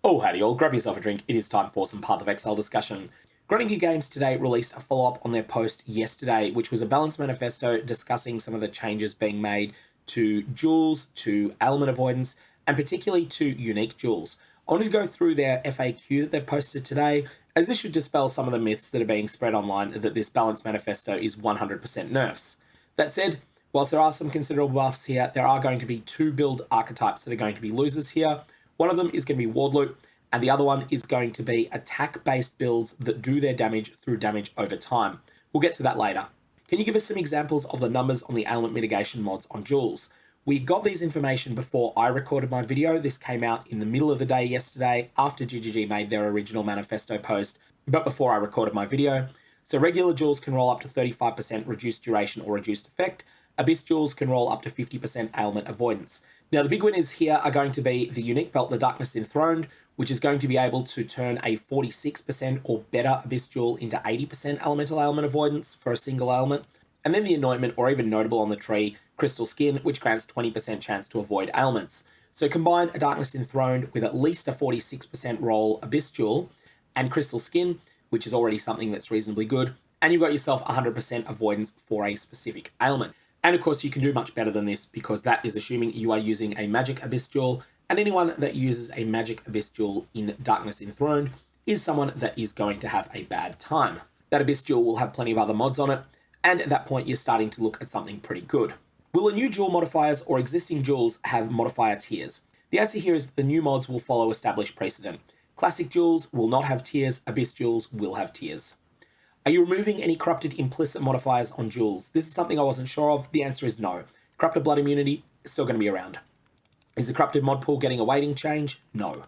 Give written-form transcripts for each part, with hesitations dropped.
Oh, howdy all, grab yourself a drink, it is time for some Path of Exile discussion. Groningen Games today released a follow-up on their post yesterday, which was a balanced manifesto discussing some of the changes being made to jewels, to ailment avoidance, and particularly to unique jewels. I wanted to go through their FAQ that they've posted today, as this should dispel some of the myths that are being spread online that this balanced manifesto is 100% nerfs. That said, whilst there are some considerable buffs here, there are going to be two build archetypes that are going to be losers here. One of them is going to be Ward Loop, and the other one is going to be attack-based builds that do their damage through damage over time. We'll get to that later. Can you give us some examples of the numbers on the ailment mitigation mods on jewels? We got these information before I recorded my video. This came out in the middle of the day yesterday after GGG made their original manifesto post, but before I recorded my video. So regular jewels can roll up to 35% reduced duration or reduced effect. Abyss jewels can roll up to 50% ailment avoidance. Now, the big winners here are going to be the unique belt, the Darkness Enthroned, which is going to be able to turn a 46% or better Abyss jewel into 80% elemental ailment avoidance for a single ailment. And then the Anointment, or even notable on the tree, Crystal Skin, which grants 20% chance to avoid ailments. So combine a Darkness Enthroned with at least a 46% roll Abyss jewel and Crystal Skin, which is already something that's reasonably good, and you've got yourself 100% avoidance for a specific ailment. And of course, you can do much better than this because that is assuming you are using a Magic Abyss jewel, and anyone that uses a Magic Abyss jewel in Darkness Enthroned is someone that is going to have a bad time. That Abyss jewel will have plenty of other mods on it, and at that point, you're starting to look at something pretty good. Will the new jewel modifiers or existing jewels have modifier tiers? The answer here is that the new mods will follow established precedent. Classic jewels will not have tiers, Abyss jewels will have tiers. Are you removing any corrupted implicit modifiers on jewels? This is something I wasn't sure of. The answer is no. Corrupted blood immunity is still going to be around. Is the corrupted mod pool getting a weighting change? No.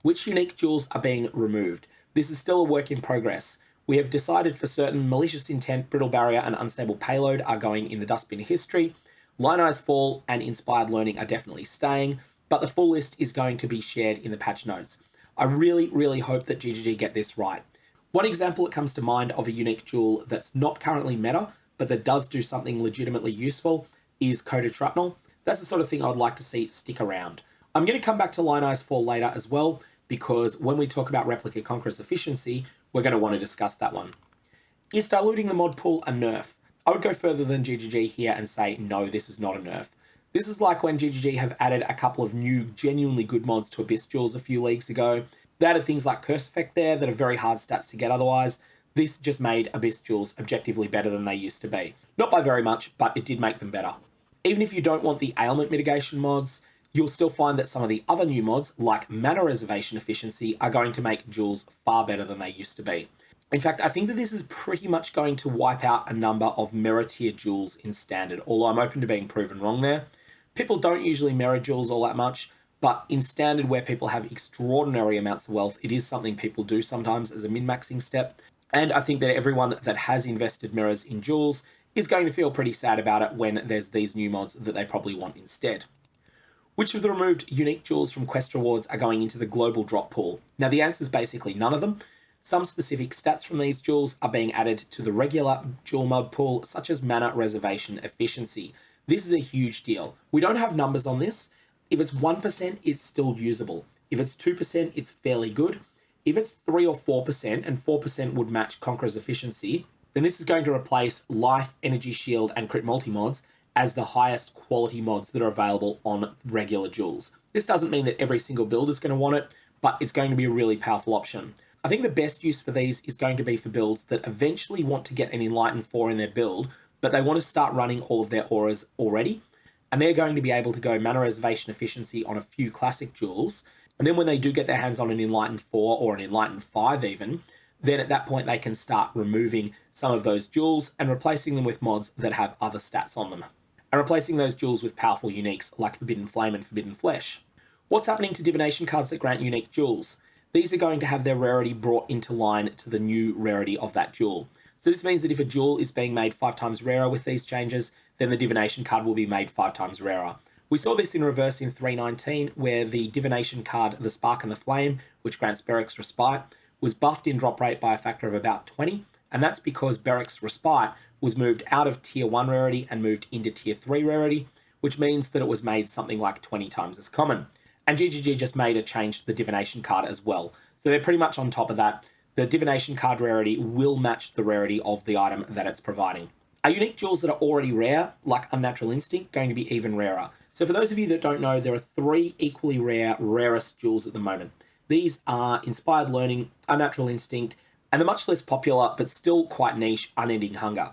Which unique jewels are being removed? This is still a work in progress. We have decided for certain malicious intent, brittle barrier, and unstable payload are going in the dustbin history. Lionized Fall and inspired learning are definitely staying, but the full list is going to be shared in the patch notes. I really hope that GGG get this right. One example that comes to mind of a unique jewel that's not currently meta, but that does do something legitimately useful, is Coated Shrapnel. That's the sort of thing I would like to see stick around. I'm going to come back to Lionized Fall later as well, because when we talk about Replica Conqueror's efficiency, we're going to want to discuss that one. Is diluting the mod pool a nerf? I would go further than GGG here and say, no, this is not a nerf. This is like when GGG have added a couple of new, genuinely good mods to Abyss jewels a few leagues ago. They added things like Curse Effect there that are very hard stats to get otherwise. This just made Abyss jewels objectively better than they used to be. Not by very much, but it did make them better. Even if you don't want the ailment mitigation mods, you'll still find that some of the other new mods, like Mana Reservation Efficiency, are going to make jewels far better than they used to be. In fact, I think that this is pretty much going to wipe out a number of mirror tier jewels in Standard, although I'm open to being proven wrong there. People don't usually mirror jewels all that much, but in Standard, where people have extraordinary amounts of wealth, it is something people do sometimes as a min-maxing step. And I think that everyone that has invested mirrors in jewels is going to feel pretty sad about it when there's these new mods that they probably want instead. Which of the removed unique jewels from quest rewards are going into the global drop pool? Now, the answer is basically none of them. Some specific stats from these jewels are being added to the regular jewel mod pool, such as Mana Reservation Efficiency. This is a huge deal. We don't have numbers on this. If it's 1%, it's still usable. If it's 2%, it's fairly good. If it's 3 or 4%, and 4% would match Conqueror's efficiency, then this is going to replace Life, Energy Shield, and Crit Multi-mods as the highest quality mods that are available on regular jewels. This doesn't mean that every single build is going to want it, but it's going to be a really powerful option. I think the best use for these is going to be for builds that eventually want to get an Enlightened 4 in their build, but they want to start running all of their auras already. And they're going to be able to go Mana Reservation Efficiency on a few classic jewels. And then when they do get their hands on an Enlightened 4 or an Enlightened 5 even, then at that point they can start removing some of those jewels and replacing them with mods that have other stats on them. And replacing those jewels with powerful uniques like Forbidden Flame and Forbidden Flesh. What's happening to divination cards that grant unique jewels? These are going to have their rarity brought into line to the new rarity of that jewel. So this means that if a jewel is being made 5 times rarer with these changes, then the divination card will be made 5 times rarer. We saw this in reverse in 3.19, where the divination card, the Spark and the Flame, which grants Beric's Respite, was buffed in drop rate by a factor of about 20, and that's because Beric's Respite was moved out of tier 1 rarity and moved into tier 3 rarity, which means that it was made something like 20 times as common. And GGG just made a change to the divination card as well. So they're pretty much on top of that. The divination card rarity will match the rarity of the item that it's providing. Our unique jewels that are already rare, like Unnatural Instinct, going to be even rarer. So for those of you that don't know, there are 3 equally rare, rarest jewels at the moment. These are Inspired Learning, Unnatural Instinct, and the much less popular, but still quite niche, Unending Hunger.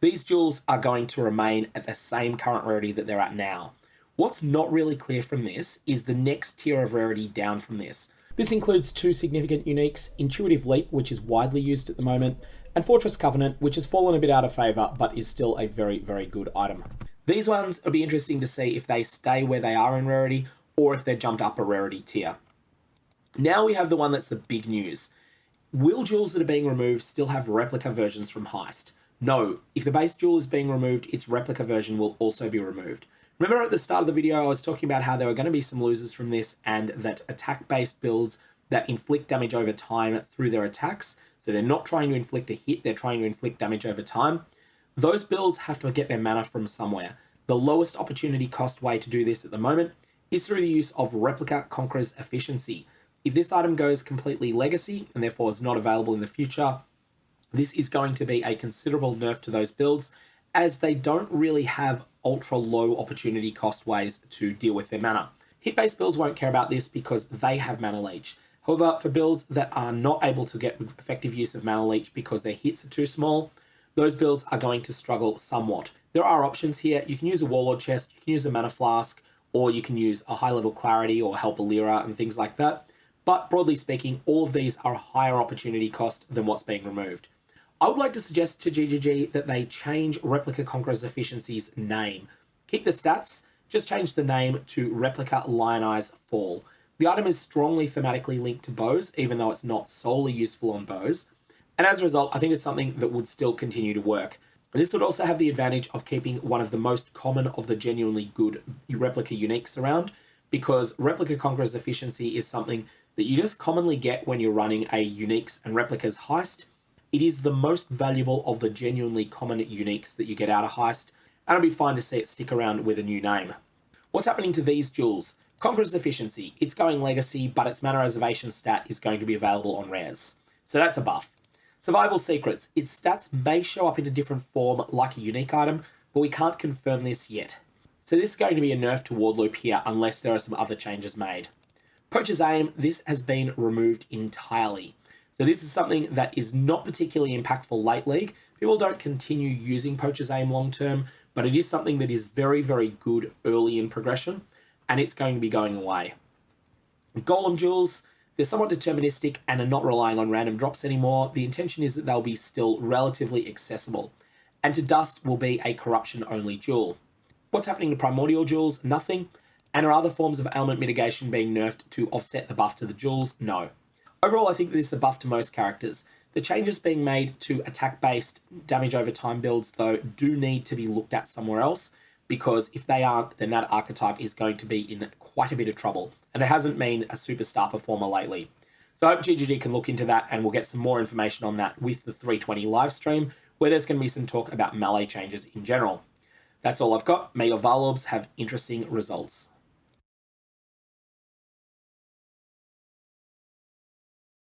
These jewels are going to remain at the same current rarity that they're at now. What's not really clear from this is the next tier of rarity down from this. This includes 2 significant uniques, Intuitive Leap, which is widely used at the moment, and Fortress Covenant, which has fallen a bit out of favour, but is still a very, very good item. These ones will be interesting to see if they stay where they are in rarity, or if they're jumped up a rarity tier. Now we have the one that's the big news. Will jewels that are being removed still have replica versions from Heist? No, if the base jewel is being removed, its replica version will also be removed. Remember at the start of the video, I was talking about how there were going to be some losers from this, and that attack-based builds that inflict damage over time through their attacks, so they're not trying to inflict a hit, they're trying to inflict damage over time. Those builds have to get their mana from somewhere. The lowest opportunity cost way to do this at the moment is through the use of Replica Conqueror's Efficiency. If this item goes completely legacy, and therefore is not available in the future, this is going to be a considerable nerf to those builds, as they don't really have ultra low opportunity cost ways to deal with their mana. Hit-based builds won't care about this because they have mana leech. However, for builds that are not able to get effective use of mana leech because their hits are too small, those builds are going to struggle somewhat. There are options here. You can use a Warlord chest, you can use a mana flask, or you can use a high-level Clarity or Help Alira and things like that. But broadly speaking, all of these are a higher opportunity cost than what's being removed. I would like to suggest to GGG that they change Replica Conqueror's Efficiency's name. Keep the stats, just change the name to Replica Lionize Fall. The item is strongly thematically linked to bows, even though it's not solely useful on bows. And as a result, I think it's something that would still continue to work. This would also have the advantage of keeping one of the most common of the genuinely good replica uniques around, because Replica Conqueror's Efficiency is something that you just commonly get when you're running a uniques and replicas heist. It is the most valuable of the genuinely common uniques that you get out of Heist, and it'll be fine to see it stick around with a new name. What's happening to these jewels? Conqueror's Efficiency, it's going legacy, but its mana reservation stat is going to be available on rares. So that's a buff. Survival Secrets, its stats may show up in a different form like a unique item, but we can't confirm this yet. So this is going to be a nerf to Ward Loop here unless there are some other changes made. Poacher's Aim, this has been removed entirely. So this is something that is not particularly impactful late league. People don't continue using Poacher's Aim long term, but it is something that is very, very good early in progression, and it's going to be going away. Golem Jewels, they're somewhat deterministic and are not relying on random drops anymore. The intention is that they'll be still relatively accessible. And to Dust will be a corruption-only jewel. What's happening to Primordial Jewels? Nothing. And are other forms of ailment mitigation being nerfed to offset the buff to the jewels? No. Overall, I think this is a buff to most characters. The changes being made to attack-based damage over time builds, though, do need to be looked at somewhere else, because if they aren't, then that archetype is going to be in quite a bit of trouble, and it hasn't been a superstar performer lately. So I hope GGG can look into that, and we'll get some more information on that with the 320 live stream, where there's going to be some talk about melee changes in general. That's all I've got. May your Varlorbs have interesting results.